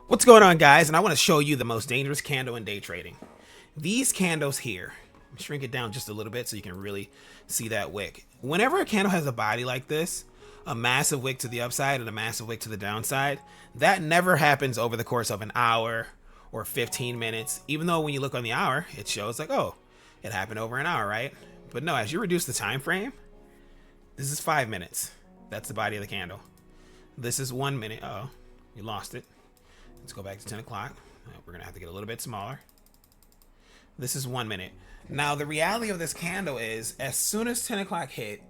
What's going on, guys? And I want to show you the most dangerous candle in day trading. These candles here, shrink it down just a little bit so you can really see that wick. Whenever a candle has a body like this, a massive wick to the upside and a massive wick to the downside, that never happens over the course of an hour or 15 minutes. Even though when you look on the hour, it shows like, oh, it happened over an hour, right? But no, as you reduce the time frame, this is 5 minutes. That's the body of the candle. This is 1 minute. Oh, you lost it. Let's go back to 10 o'clock. We're going to have to get a little bit smaller. This is 1 minute. Now, the reality of this candle is as soon as 10 o'clock hit,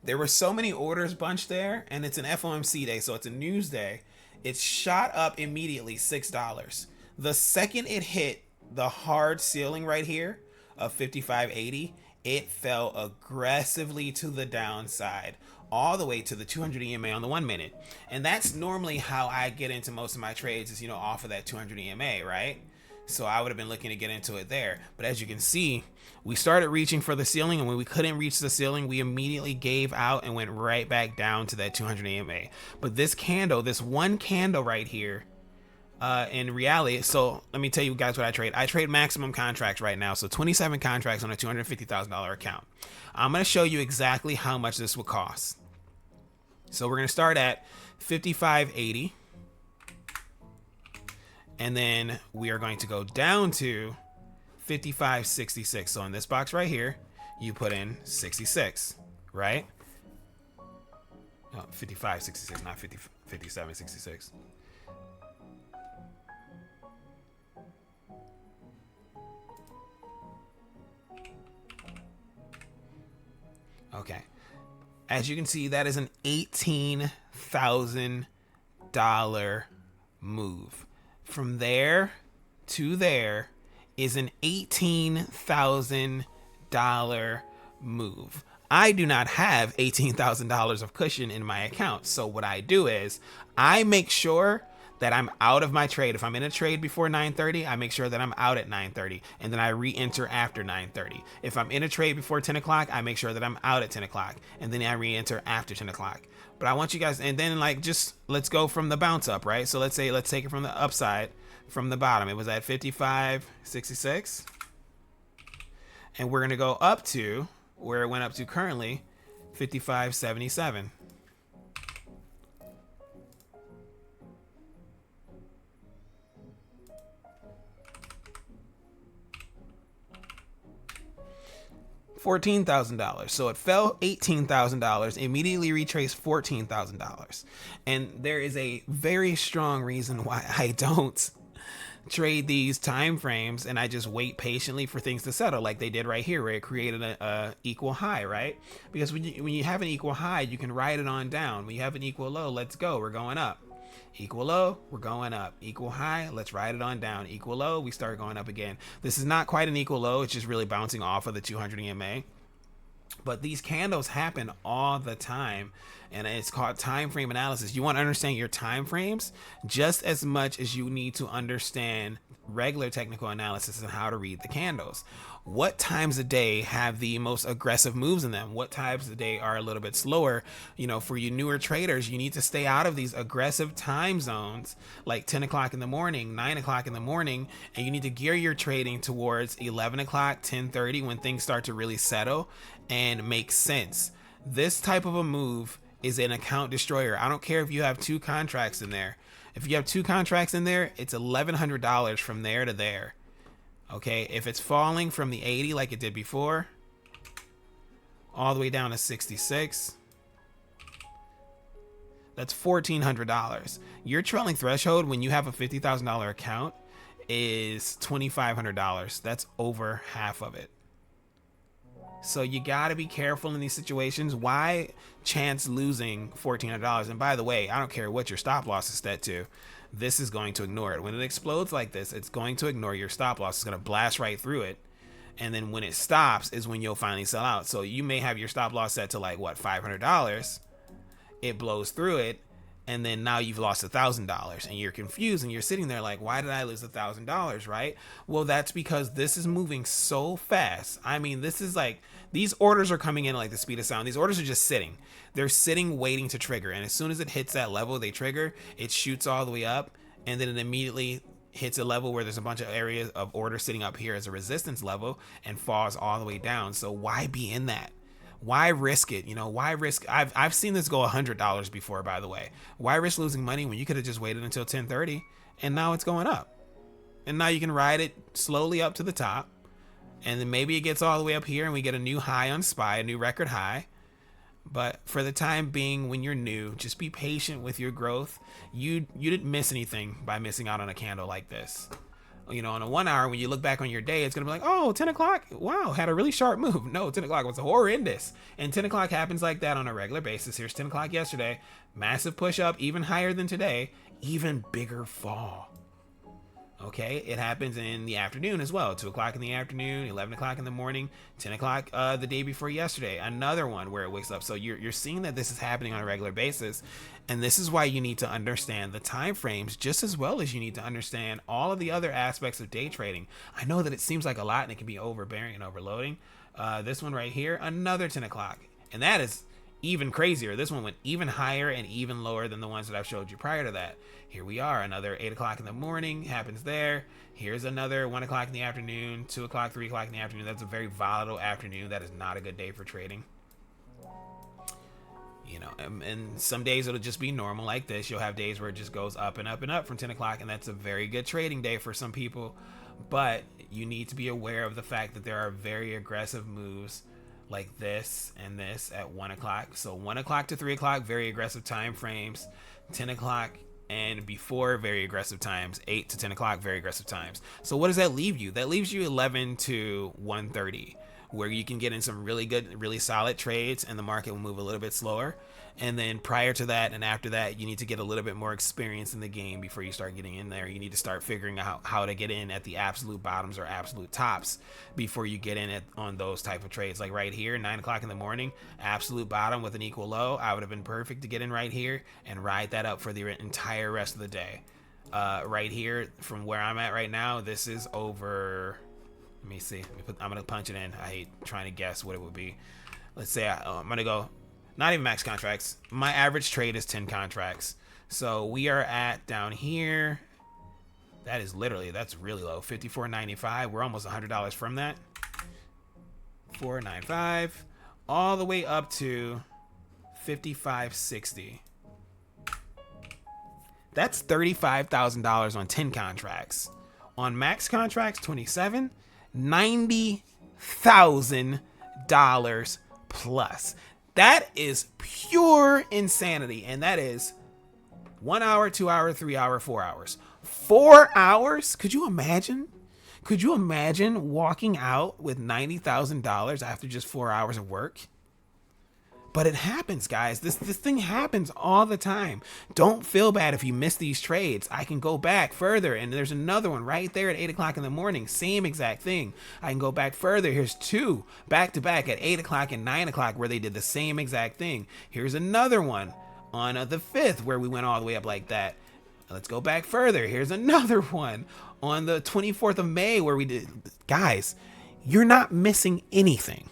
there were so many orders bunched there, and it's an FOMC day, so it's a news day. It shot up immediately $6. The second it hit the hard ceiling right here of 55.80, it fell aggressively to the downside, all the way to the 200 EMA on the 1 minute. And that's normally how I get into most of my trades is, off of that 200 EMA, right? So I would have been looking to get into it there. But as you can see, we started reaching for the ceiling, and when we couldn't reach the ceiling, we immediately gave out and went right back down to that 200 EMA. But this candle, this one candle right here, in reality, so let me tell you guys what I trade. I trade maximum contracts right now, so 27 contracts on a $250,000 account. I'm going to show you exactly how much this will cost. So we're going to start at 55.80, and then we are going to go down to 55.66. So in this box right here, you put in 66, right? Oh, 55.66, not 57.66. Okay. As you can see, that is an $18,000 move. From there to there is an $18,000 move. I do not have $18,000 of cushion in my account. So what I do is I make sure that I'm out of my trade. If I'm in a trade before 9:30, I make sure that I'm out at 9:30, and then I re-enter after 9:30. If I'm in a trade before 10 o'clock, I make sure that I'm out at 10 o'clock, and then I re-enter after 10 o'clock. But I want you guys, and then just let's go from the bounce up, right? So let's take it from the upside, from the bottom. It was at 55.66, and we're gonna go up to where it went up to currently, 55.77. $14,000. So it fell $18,000, immediately retraced $14,000. And there is a very strong reason why I don't trade these time frames and I just wait patiently for things to settle, like they did right here, where it created a equal high, right? Because when you have an equal high, you can ride it on down. When you have an equal low, let's go, we're going up. Equal low, we're going up. Equal high, let's ride it on down. Equal low, we start going up again. This is not quite an equal low, it's just really bouncing off of the 200 EMA. But these candles happen all the time, and it's called time frame analysis. You want to understand your time frames just as much as you need to understand regular technical analysis and how to read the candles. What times a day have the most aggressive moves in them? What times of the day are a little bit slower? For you newer traders, you need to stay out of these aggressive time zones like 10 o'clock in the morning, 9 o'clock in the morning, and you need to gear your trading towards 11 o'clock, 10:30, when things start to really settle and make sense. This type of a move is an account destroyer. I don't care if you have 2 contracts in there. If you have 2 contracts in there, it's $1,100 from there to there. Okay, if it's falling from the 80 like it did before, all the way down to 66, that's $1,400. Your trailing threshold when you have a $50,000 account is $2,500. That's over half of it. So you got to be careful in these situations. Why chance losing $1,400? And by the way, I don't care what your stop loss is set to. This is going to ignore it. When it explodes like this, it's going to ignore your stop loss. It's going to blast right through it. And then when it stops is when you'll finally sell out. So you may have your stop loss set to $500. It blows through it. And then now you've lost $1,000 and you're confused and you're sitting there like, why did I lose $1,000, right? Well, that's because this is moving so fast. I mean, this is like, these orders are coming in like the speed of sound. These orders are just sitting. They're sitting, waiting to trigger. And as soon as it hits that level, they trigger, it shoots all the way up and then it immediately hits a level where there's a bunch of areas of order sitting up here as a resistance level and falls all the way down. So why be in that? Why risk it? You know, why risk? I've seen this go $100 before, by the way. Why risk losing money when you could have just waited until 10:30 and now it's going up? And now you can ride it slowly up to the top, and then maybe it gets all the way up here and we get a new high on SPY, a new record high. But for the time being, when you're new, just be patient with your growth. You didn't miss anything by missing out on a candle like this. You know, on a 1 hour, when you look back on your day, it's going to be like, oh, 10 o'clock, wow, had a really sharp move. No, 10 o'clock was horrendous. And 10 o'clock happens like that on a regular basis. Here's 10 o'clock yesterday, massive push up, even higher than today, even bigger fall. Okay, it happens in the afternoon as well. 2 o'clock in the afternoon, 11 o'clock in the morning, 10 o'clock the day before yesterday. Another one where it wakes up. So you're seeing that this is happening on a regular basis. And this is why you need to understand the time frames just as well as you need to understand all of the other aspects of day trading. I know that it seems like a lot and it can be overbearing and overloading. This one right here, another 10 o'clock. And that is even crazier. This one went even higher and even lower than the ones that I've showed you prior to that. Here we are, another 8 o'clock in the morning happens there. Here's another 1 o'clock in the afternoon, 2 o'clock, 3 o'clock in the afternoon. That's a very volatile afternoon. That is not a good day for trading. You know, and some days it'll just be normal like this. You'll have days where it just goes up and up and up from 10 o'clock, and that's a very good trading day for some people. But you need to be aware of the fact that there are very aggressive moves like this and this at 1 o'clock. So 1 o'clock to 3 o'clock, very aggressive time frames. 10 o'clock and before, very aggressive times. 8 to 10 o'clock, very aggressive times. So what does that leave you? That leaves you 11 to 1:30, where you can get in some really good, really solid trades and the market will move a little bit slower. And then prior to that and after that, you need to get a little bit more experience in the game before you start getting in there. You need to start figuring out how to get in at the absolute bottoms or absolute tops before you get in on those type of trades. Like right here, 9 o'clock in the morning, absolute bottom with an equal low. I would have been perfect to get in right here and ride that up for the entire rest of the day. Right here, from where I'm at right now, this is over. Let me see. I'm going to punch it in. I hate trying to guess what it would be. Let's say I'm going to go, not even max contracts. My average trade is 10 contracts. So we are at down here. That is literally, that's really low. $54.95. We're almost $100 from that. $4.95. All the way up to $55.60. That's $35,000 on 10 contracts. On max contracts, 27. $90,000 plus. That is pure insanity. And that is 1 hour, 2 hour, 3 hour, 4 hours. 4 hours? Could you imagine? Could you imagine walking out with $90,000 after just 4 hours of work? But it happens, guys. This thing happens all the time. Don't feel bad if you miss these trades. I can go back further, and there's another one right there at 8 o'clock in the morning. Same exact thing. I can go back further. Here's two back to back at 8 o'clock and 9 o'clock where they did the same exact thing. Here's another one on the 5th where we went all the way up like that. Let's go back further. Here's another one on the 24th of May where we did. Guys, you're not missing anything.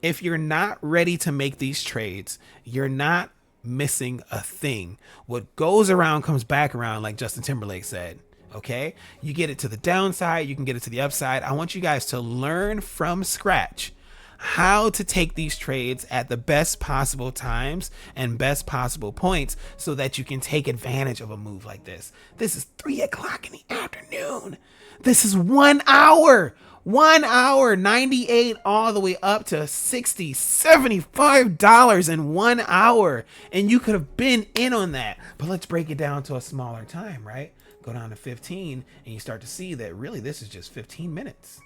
If you're not ready to make these trades, you're not missing a thing. What goes around comes back around, like Justin Timberlake said. Okay? You get it to the downside, you can get it to the upside. I want you guys to learn from scratch how to take these trades at the best possible times and best possible points so that you can take advantage of a move like this. This is 3 o'clock in the afternoon. This is 1 hour. 1 hour, 98 all the way up to $60, $75 in 1 hour. And you could have been in on that. But let's break it down to a smaller time, right? Go down to 15 and you start to see that really this is just 15 minutes.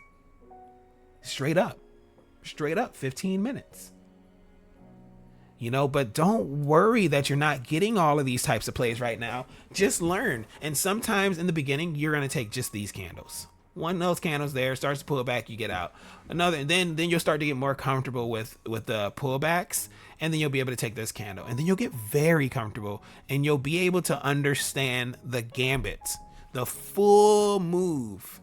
Straight up 15 minutes. You know, but don't worry that you're not getting all of these types of plays right now. Just learn. And sometimes in the beginning, you're going to take just these candles. One of those candles there starts to pull back, you get out. Another, then you'll start to get more comfortable with the pullbacks, and then you'll be able to take this candle, and then you'll get very comfortable, and you'll be able to understand the gambit, the full move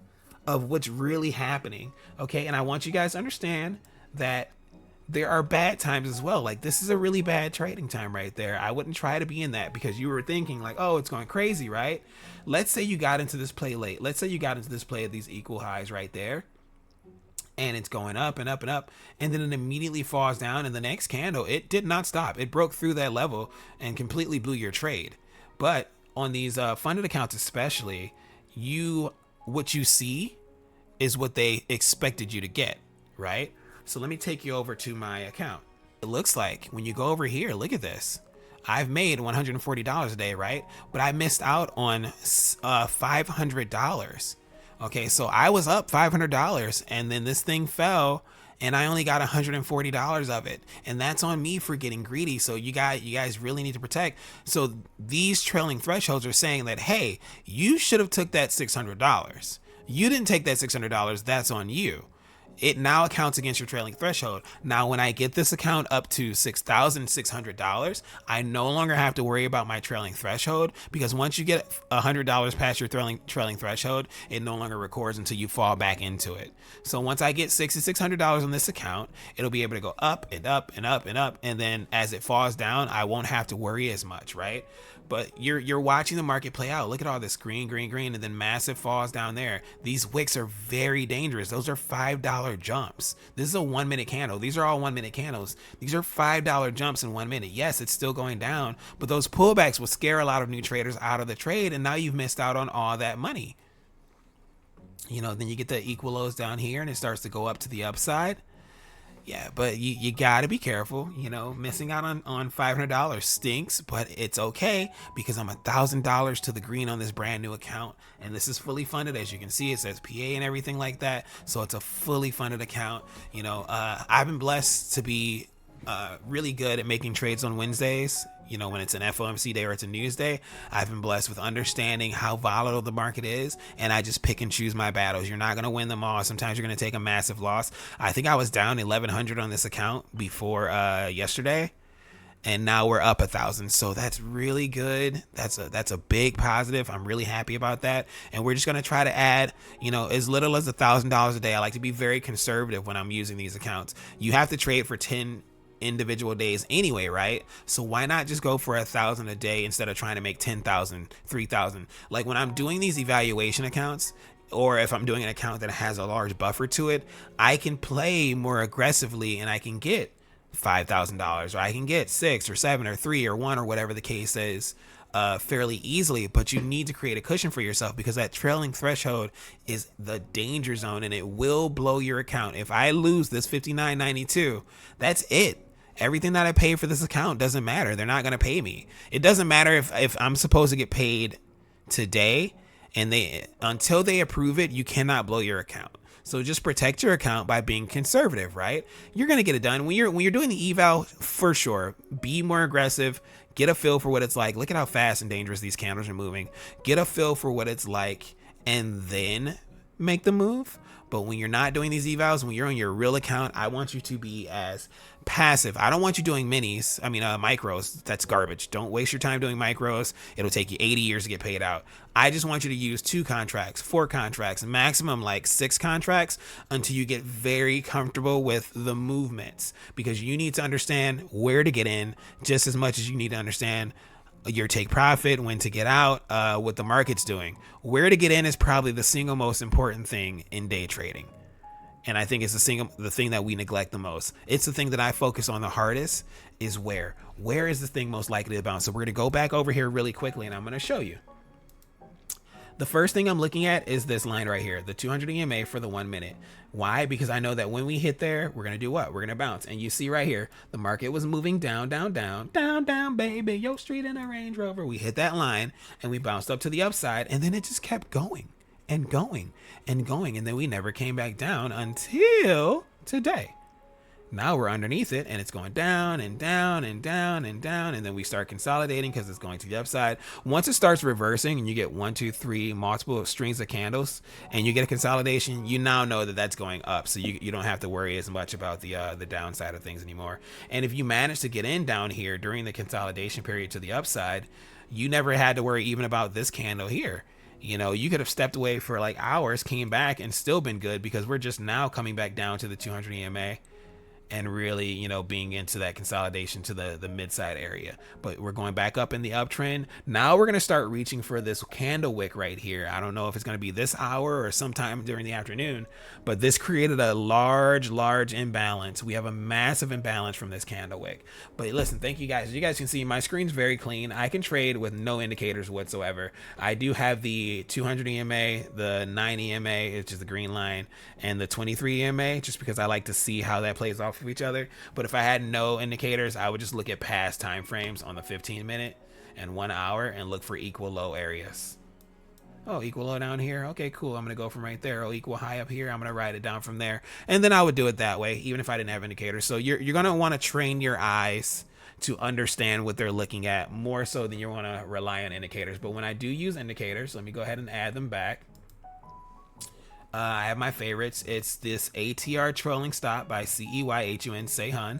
of what's really happening. Okay, and I want you guys to understand that there are bad times as well. Like this is a really bad trading time right there. I wouldn't try to be in that because you were thinking like, oh, it's going crazy, right? Let's say you got into this play late. Let's say you got into this play at these equal highs right there, and it's going up and up and up, and then it immediately falls down. And the next candle, it did not stop. It broke through that level and completely blew your trade. But on these funded accounts especially, what you see is what they expected you to get, right? So let me take you over to my account. It looks like when you go over here, look at this. I've made $140 a day, right? But I missed out on $500. Okay, so I was up $500 and then this thing fell and I only got $140 of it. And that's on me for getting greedy. So you guys really need to protect. So these trailing thresholds are saying that, hey, you should have took that $600. You didn't take that $600. That's on you. It now accounts against your trailing threshold. Now, when I get this account up to $6,600, I no longer have to worry about my trailing threshold, because once you get $100 past your trailing threshold, it no longer records until you fall back into it. So once I get $6,600 on this account, it'll be able to go up and up and up and up. And then as it falls down, I won't have to worry as much, right? But you're watching the market play out. Look at all this green, green, green, and then massive falls down there. These wicks are very dangerous. Those are $5 jumps. This is a 1 minute candle. These are all 1 minute candles. These are $5 jumps in 1 minute. Yes, it's still going down, but those pullbacks will scare a lot of new traders out of the trade, and now you've missed out on all that money. You know, then you get the equal lows down here and it starts to go up to the upside. Yeah, but you got to be careful. You know, missing out on $500 stinks, but it's okay because I'm $1,000 to the green on this brand new account. And this is fully funded. As you can see, it says PA and everything like that. So it's a fully funded account. You know, I've been blessed to be really good at making trades on Wednesdays. You know, when it's an FOMC day or it's a news day, I've been blessed with understanding how volatile the market is, and I just pick and choose my battles. You're not going to win them all. Sometimes you're going to take a massive loss. I think I was down 1,100 on this account before yesterday, and now we're up 1,000. So that's really good. That's a big positive. I'm really happy about that. And we're just going to try to add, you know, as little as $1,000 a day. I like to be very conservative when I'm using these accounts. You have to trade for 10 individual days anyway, right? So why not just go for 1,000 a day instead of trying to make 10,000, 3,000? Like when I'm doing these evaluation accounts, or if I'm doing an account that has a large buffer to it, I can play more aggressively and I can get $5,000, or I can get 6 or 7 or 3 or 1 or whatever the case is, fairly easily. But you need to create a cushion for yourself, because that trailing threshold is the danger zone and it will blow your account. If I lose this $59.92, that's it. Everything that I pay for this account doesn't matter. They're not going to pay me. It doesn't matter if I'm supposed to get paid today, and until they approve it, you cannot blow your account. So just protect your account by being conservative, right? You're going to get it done. When you're doing the eval, for sure, be more aggressive. Get a feel for what it's like. Look at how fast and dangerous these candles are moving. Get a feel for what it's like and then make the move. But when you're not doing these evals, when you're on your real account, I want you to be as passive. I don't want you doing micros. That's garbage. Don't waste your time doing micros. It'll take you 80 years to get paid out. I just want you to use 2 contracts, 4 contracts, maximum like 6 contracts, until you get very comfortable with the movements, because you need to understand where to get in just as much as you need to understand your take profit, when to get out, what the market's doing. Where to get in is probably the single most important thing in day trading. And I think it's the thing that we neglect the most. It's the thing that I focus on the hardest, is where is the thing most likely to bounce. So we're going to go back over here really quickly and I'm going to show you. The first thing I'm looking at is this line right here, the 200 EMA for the 1 minute. Why? Because I know that when we hit there, we're going to do what? We're going to bounce. And you see right here, the market was moving down, down, down, down, down, baby. Yo, street in a Range Rover. We hit that line and we bounced up to the upside, and then it just kept going and going and going. And then we never came back down until today. Now we're underneath it and it's going down and down and down and down, and then we start consolidating because it's going to the upside. Once it starts reversing and you get 1, 2, 3 multiple strings of candles and you get a consolidation, you now know that that's going up, so you don't have to worry as much about the downside of things anymore. And if you manage to get in down here during the consolidation period to the upside, you never had to worry even about this candle here. You know, you could have stepped away for like hours, came back, and still been good, because we're just now coming back down to the 200 EMA. and really, you know, being into that consolidation to the mid side area. But we're going back up in the uptrend. Now we're going to start reaching for this candle wick right here. I don't know if it's going to be this hour or sometime during the afternoon, but this created a large imbalance. We have a massive imbalance from this candle wick. But listen, thank you guys. As you guys can see, my screen's very clean. I can trade with no indicators whatsoever. I do have the 200 EMA, the 9 EMA, which is the green line, and the 23 EMA, just because I like to see how that plays off of each other. But if I had no indicators, I would just look at past time frames on the 15-minute and 1 hour and look for equal low areas. Oh, equal low down here. Okay, cool. I'm going to go from right there. Oh, equal high up here. I'm going to write it down from there. And then I would do it that way, even if I didn't have indicators. So you're going to want to train your eyes to understand what they're looking at more so than you want to rely on indicators. But when I do use indicators, let me go ahead and add them back. I have my favorites. It's this ATR trolling stop by CEYHUN Sehun.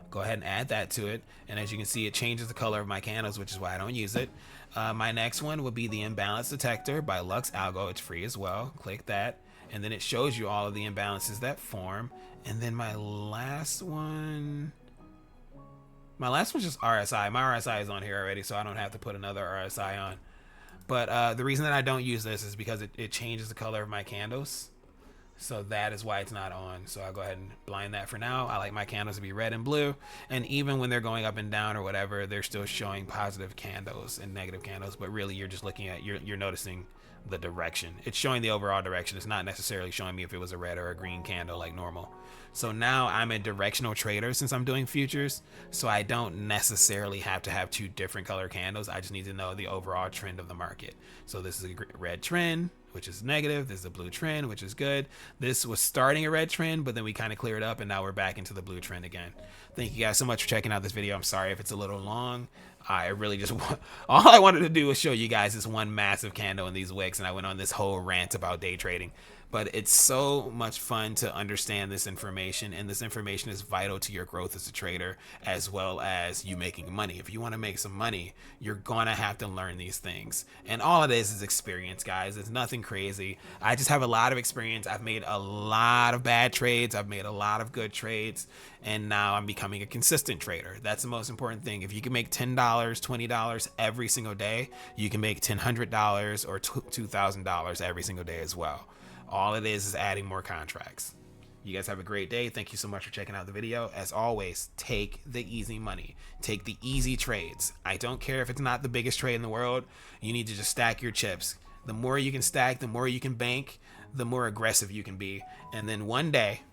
Go ahead and add that to it. And as you can see, it changes the color of my candles, which is why I don't use it. My next one would be the imbalance detector by Lux Algo. It's free as well. Click that. And then it shows you all of the imbalances that form. And then my last one's just RSI. My RSI is on here already, so I don't have to put another RSI on. But the reason that I don't use this is because it changes the color of my candles. So that is why it's not on. So I'll go ahead and blind that for now. I like my candles to be red and blue. And even when they're going up and down or whatever, they're still showing positive candles and negative candles. But really, you're just looking at, you're noticing the direction. It's showing the overall direction. It's not necessarily showing me if it was a red or a green candle like normal. So now I'm a directional trader since I'm doing futures. So I don't necessarily have to have two different color candles. I just need to know the overall trend of the market. So this is a red trend, which is negative. This is a blue trend, which is good. This was starting a red trend, but then we kind of cleared up and now we're back into the blue trend again. Thank you guys so much for checking out this video. I'm sorry if it's a little long. I really just all I wanted to do was show you guys this one massive candle in these wicks, and I went on this whole rant about day trading. But it's so much fun to understand this information, and this information is vital to your growth as a trader, as well as you making money. If you want to make some money, you're gonna have to learn these things, and all it is experience, guys. It's nothing crazy. I just have a lot of experience. I've made a lot of bad trades, I've made a lot of good trades, and now I'm becoming a consistent trader. That's the most important thing. If you can make $10, $20 every single day, you can make $1,000 or $2,000 every single day as well. All it is adding more contracts. You guys have a great day. Thank you so much for checking out the video. As always, take the easy money. Take the easy trades. I don't care if it's not the biggest trade in the world. You need to just stack your chips. The more you can stack, the more you can bank, the more aggressive you can be. And then one day,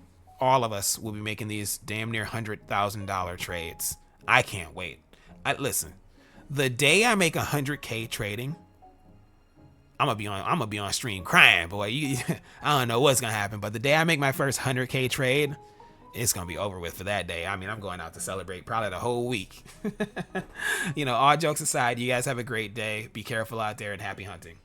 all of us will be making these damn near $100,000 trades. I can't wait. Listen, the day I make 100K trading, I'm gonna be on stream crying, boy. I don't know what's gonna happen, but the day I make my first 100K trade, it's gonna be over with for that day. I mean, I'm going out to celebrate probably the whole week. You know, all jokes aside, you guys have a great day. Be careful out there and happy hunting.